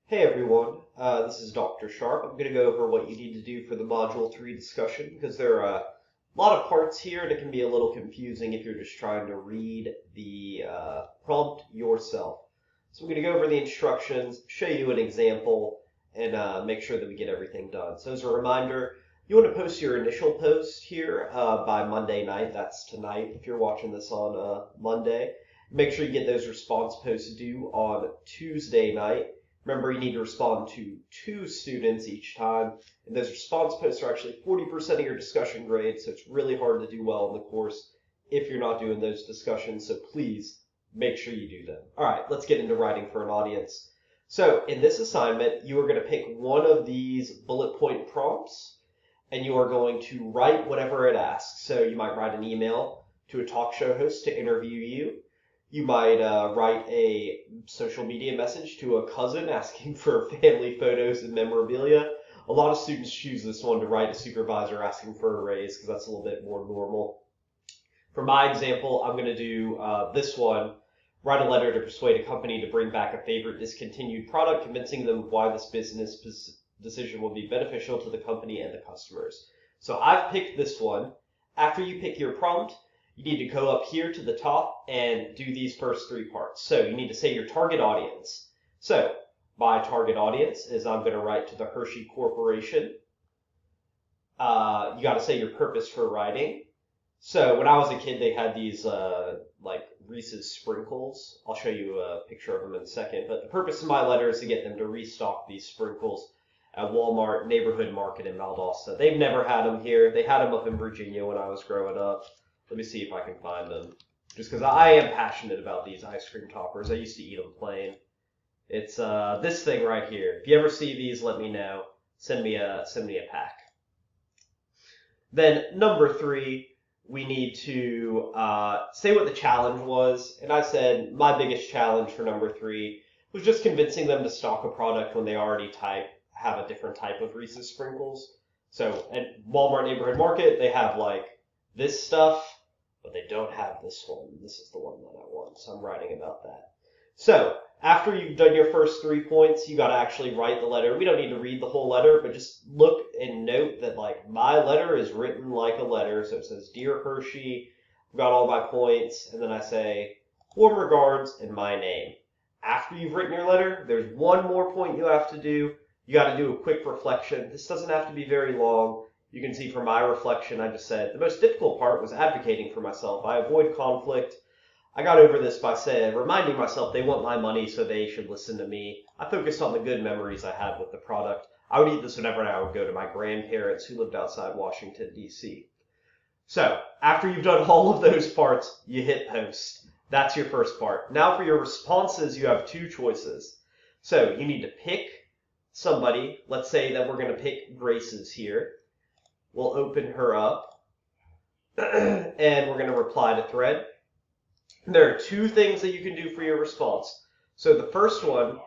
Hey everyone, this is Dr. Sharp. I'm going to go over what you need to do for the Module 3 discussion because there are a lot of parts here and it can be a little confusing if you're just trying to read the prompt yourself. So I'm going to go over the instructions, show you an example, and make sure that we get everything done. So as a reminder, you want to post your initial post here by Monday night. That's tonight if you're watching this on Monday. Make sure you get those response posts due on Tuesday night. Remember, you need to respond to 2 students each time, and those response posts are actually 40% of your discussion grade, so it's really hard to do well in the course if you're not doing those discussions, so please make sure you do them. All right, let's get into writing for an audience. So in this assignment, you are going to pick one of these bullet point prompts, and you are going to write whatever it asks. So you might write an email to a talk show host to interview you. You might write a social media message to a cousin asking for family photos and memorabilia. A lot of students choose this one to write a supervisor asking for a raise because that's a little bit more normal. For my example, I'm going to do this one, write a letter to persuade a company to bring back a favorite discontinued product, convincing them why this business decision will be beneficial to the company and the customers. So I've picked this one. After you pick your prompt, you need to go up here to the top and do these first 3 parts. So you need to say your target audience. So my target audience is I'm going to write to the Hershey Corporation. You got to say your purpose for writing. So when I was a kid, they had these like Reese's sprinkles. I'll show you a picture of them in a second. But the purpose of my letter is to get them to restock these sprinkles at Walmart Neighborhood Market in Valdosta. They've never had them here. They had them up in Virginia when I was growing up. Let me see if I can find them. Just because I am passionate about these ice cream toppers. I used to eat them plain. It's this thing right here. If you ever see these, let me know. Send me a pack. Then number 3, we need to say what the challenge was. And I said my biggest challenge for number 3 was just convincing them to stock a product when they already have a different type of Reese's sprinkles. So at Walmart Neighborhood Market, they have like this stuff, but they don't have this one. This is the one that I want, so I'm writing about that. So after you've done your first 3 points, you got to actually write the letter. We don't need to read the whole letter, but just look and note that like my letter is written like a letter. So it says, Dear Hershey, I've got all my points, and then I say, warm regards and my name. After you've written your letter, there's one more point you have to do. You got to do a quick reflection. This doesn't have to be very long. You can see from my reflection, I just said the most difficult part was advocating for myself. I avoid conflict. I got over this by reminding myself they want my money, so they should listen to me. I focused on the good memories I had with the product. I would eat this whenever I would go to my grandparents who lived outside Washington, D.C. So after you've done all of those parts, you hit post. That's your first part. Now for your responses, you have 2 choices. So you need to pick somebody. Let's say that we're going to pick Grace's here. We'll open her up, and we're going to reply to thread. There are 2 things that you can do for your response. So the first one,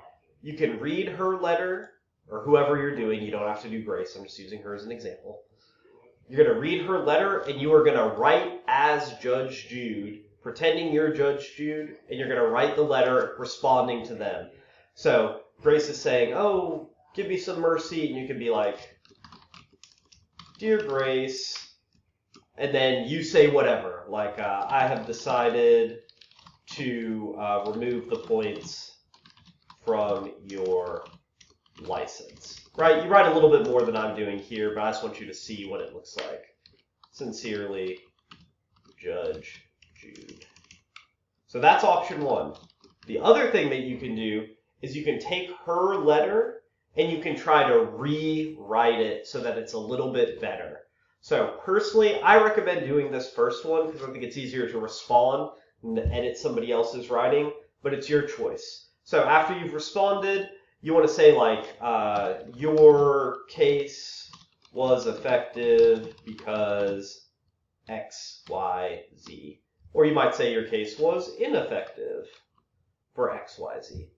you can read her letter, or whoever you're doing. You don't have to do Grace. I'm just using her as an example. You're going to read her letter, and you are going to write as Judge Jude, pretending you're Judge Jude, and you're going to write the letter responding to them. So Grace is saying, oh, give me some mercy, and you can be like, Dear Grace, and then you say whatever, like I have decided to remove the points from your license. Right? You write a little bit more than I'm doing here, but I just want you to see what it looks like. Sincerely, Judge Jude. So that's option 1. The other thing that you can do is you can take her letter and you can try to rewrite it so that it's a little bit better. So personally, I recommend doing this first one because I think it's easier to respond than to edit somebody else's writing, but it's your choice. So after you've responded, you want to say like, your case was effective because X, Y, Z. Or you might say your case was ineffective for X, Y, Z.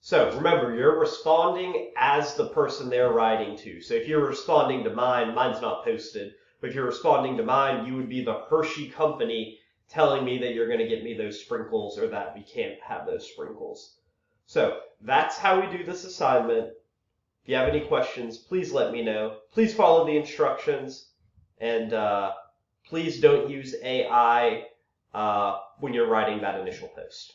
So remember, you're responding as the person they're writing to. So if you're responding to mine, mine's not posted, but if you're responding to mine, you would be the Hershey company telling me that you're going to get me those sprinkles or that we can't have those sprinkles. So that's how we do this assignment. If you have any questions, please let me know. Please follow the instructions, and please don't use AI when you're writing that initial post.